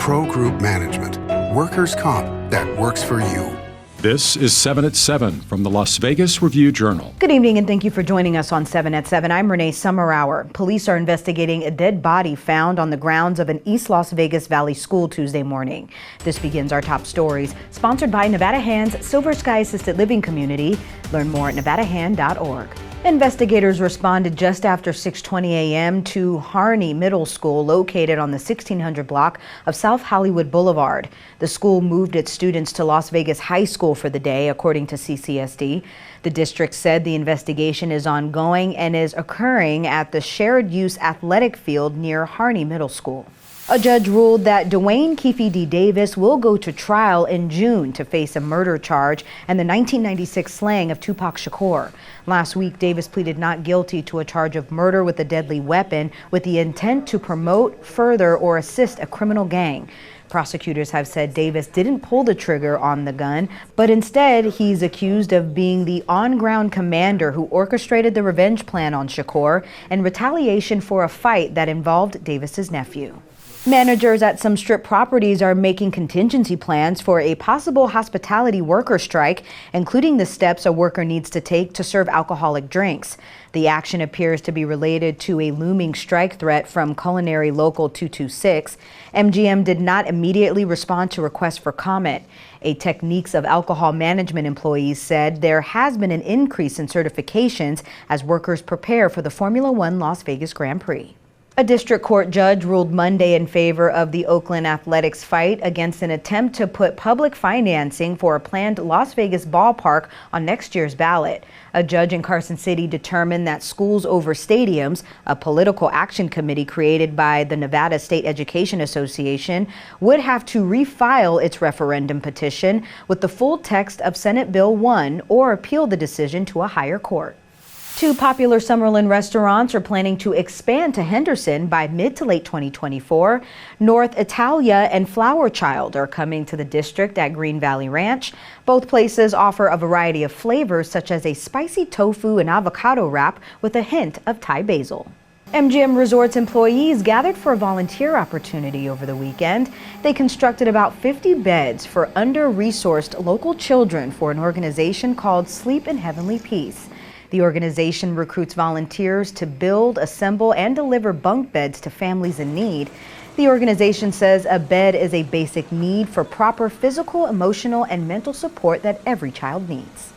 Pro Group Management. Workers' comp that works for you. This is 7 at 7 from the Las Vegas Review-Journal. Good evening and thank you for joining us on 7 at 7. I'm Renee Summerhour. Police are investigating a dead body found on the grounds of an East Las Vegas Valley school Tuesday morning. This begins our top stories, sponsored by Nevada Hand's Silver Sky Assisted Living Community. Learn more at nevadahand.org. Investigators responded just after 6:20 a.m. to Harney Middle School, located on the 1600 block of South Hollywood Boulevard. The school moved its students to Las Vegas High School for the day, according to CCSD. The district said the investigation is ongoing and is occurring at the shared-use athletic field near Harney Middle School. A judge ruled that Dwayne Keefe D. Davis will go to trial in June to face a murder charge and the 1996 slaying of Tupac Shakur. Last week, Davis pleaded not guilty to a charge of murder with a deadly weapon with the intent to promote, further, or assist a criminal gang. Prosecutors have said Davis didn't pull the trigger on the gun, but instead he's accused of being the on-ground commander who orchestrated the revenge plan on Shakur in retaliation for a fight that involved Davis's nephew. Managers at some Strip properties are making contingency plans for a possible hospitality worker strike, including the steps a worker needs to take to serve alcoholic drinks. The action appears to be related to a looming strike threat from Culinary Local 226. MGM did not immediately respond to requests for comment. A Techniques of Alcohol Management employees said there has been an increase in certifications as workers prepare for the Formula One Las Vegas Grand Prix. A district court judge ruled Monday in favor of the Oakland Athletics fight against an attempt to put public financing for a planned Las Vegas ballpark on next year's ballot. A judge in Carson City determined that Schools Over Stadiums, a political action committee created by the Nevada State Education Association, would have to refile its referendum petition with the full text of Senate Bill 1 or appeal the decision to a higher court. Two popular Summerlin restaurants are planning to expand to Henderson by mid to late 2024. North Italia and Flower Child are coming to the district at Green Valley Ranch. Both places offer a variety of flavors, such as a spicy tofu and avocado wrap with a hint of Thai basil. MGM Resorts employees gathered for a volunteer opportunity over the weekend. They constructed about 50 beds for under-resourced local children for an organization called Sleep in Heavenly Peace. The organization recruits volunteers to build, assemble, and deliver bunk beds to families in need. The organization says a bed is a basic need for proper physical, emotional, and mental support that every child needs.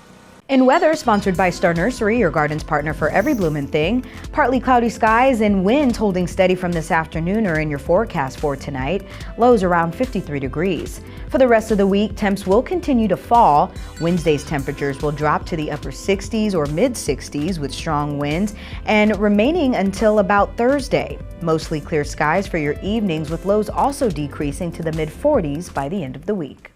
In weather, sponsored by Star Nursery, your garden's partner for every bloomin' thing. Partly cloudy skies and winds holding steady from this afternoon are in your forecast for tonight. Lows around 53 degrees. For the rest of the week, temps will continue to fall. Wednesday's temperatures will drop to the upper 60s or mid 60s with strong winds and remaining until about Thursday. Mostly clear skies for your evenings, with lows also decreasing to the mid 40s by the end of the week.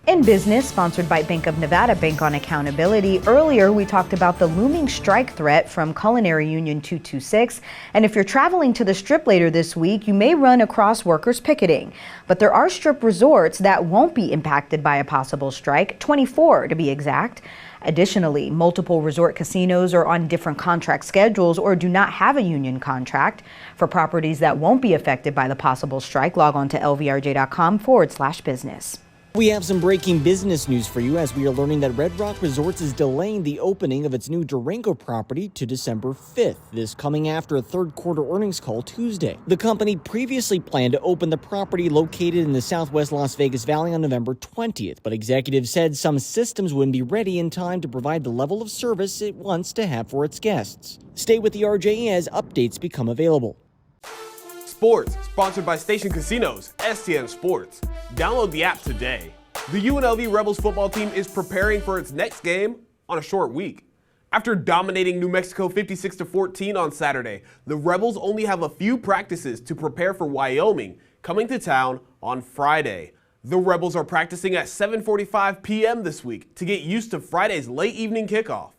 In business, sponsored by Bank of Nevada Bank on Accountability. Earlier, we talked about the looming strike threat from Culinary Union 226. And if you're traveling to the Strip later this week, you may run across workers picketing. But there are Strip resorts that won't be impacted by a possible strike, 24 to be exact. Additionally, multiple resort casinos are on different contract schedules or do not have a union contract. For properties that won't be affected by the possible strike, log on to lvrj.com/business. We have some breaking business news for you as we are learning that Red Rock Resorts is delaying the opening of its new Durango property to December 5th, this coming after a third quarter earnings call Tuesday. The company previously planned to open the property located in the southwest Las Vegas Valley on November 20th, but executives said some systems wouldn't be ready in time to provide the level of service it wants to have for its guests. Stay with the RJE as updates become available. Sports, sponsored by Station Casinos, STM Sports. Download the app today. The UNLV Rebels football team is preparing for its next game on a short week. After dominating New Mexico 56-14 on Saturday, the Rebels only have a few practices to prepare for Wyoming, coming to town on Friday. The Rebels are practicing at 7:45 p.m. this week to get used to Friday's late evening kickoff.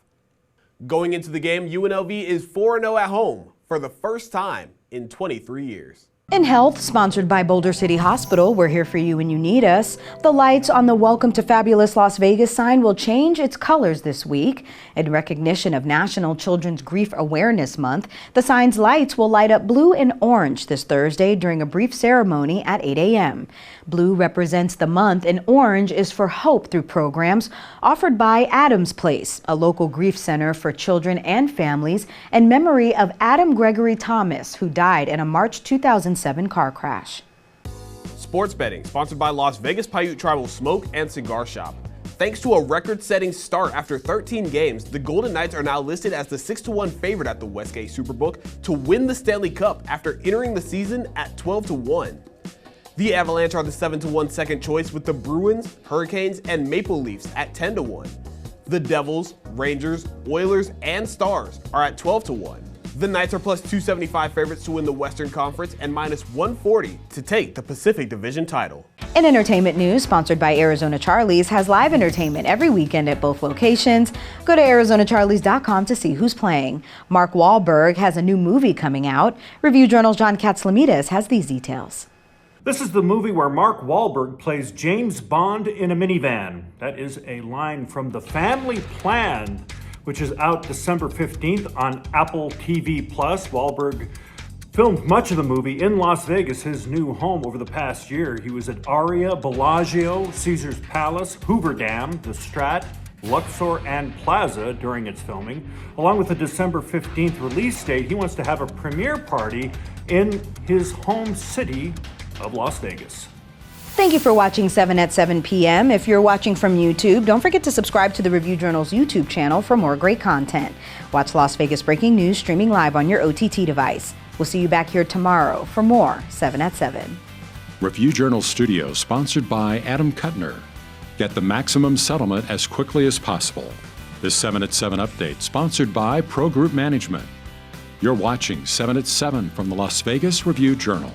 Going into the game, UNLV is 4-0 at home for the first time in 23 years. In health, sponsored by Boulder City Hospital, we're here for you when you need us. The lights on the Welcome to Fabulous Las Vegas sign will change its colors this week. In recognition of National Children's Grief Awareness Month, the sign's lights will light up blue and orange this Thursday during a brief ceremony at 8 a.m. Blue represents the month and orange is for hope through programs offered by Adams Place, a local grief center for children and families in memory of Adam Gregory Thomas, who died in a March 2007 car crash. Sports betting, sponsored by Las Vegas Paiute Tribal Smoke and Cigar Shop. Thanks to a record-setting start after 13 games, the Golden Knights are now listed as the 6-1 favorite at the Westgate Superbook to win the Stanley Cup after entering the season at 12-1. The Avalanche are the 7-1 second choice, with the Bruins, Hurricanes, and Maple Leafs at 10-1. The Devils, Rangers, Oilers, and Stars are at 12-1. The Knights are plus 275 favorites to win the Western Conference and minus 140 to take the Pacific Division title. In entertainment news, sponsored by Arizona Charlie's, has live entertainment every weekend at both locations. Go to ArizonaCharlies.com to see who's playing. Mark Wahlberg has a new movie coming out. Review Journal's John Katzlamidas has these details. This is the movie where Mark Wahlberg plays James Bond in a minivan. That is a line from The Family Plan, which is out December 15th on Apple TV+. Wahlberg filmed much of the movie in Las Vegas, his new home, over the past year. He was at Aria, Bellagio, Caesar's Palace, Hoover Dam, the Strat, Luxor, and Plaza during its filming. Along with the December 15th release date, he wants to have a premiere party in his home city of Las Vegas. Thank you for watching 7 at 7 p.m. If you're watching from YouTube, don't forget to subscribe to the Review Journal's YouTube channel for more great content. Watch Las Vegas Breaking News streaming live on your OTT device. We'll see you back here tomorrow for more 7 at 7. Review Journal Studio, sponsored by Adam Kuttner. Get the maximum settlement as quickly as possible. This 7 at 7 update, sponsored by Pro Group Management. You're watching 7 at 7 from the Las Vegas Review Journal.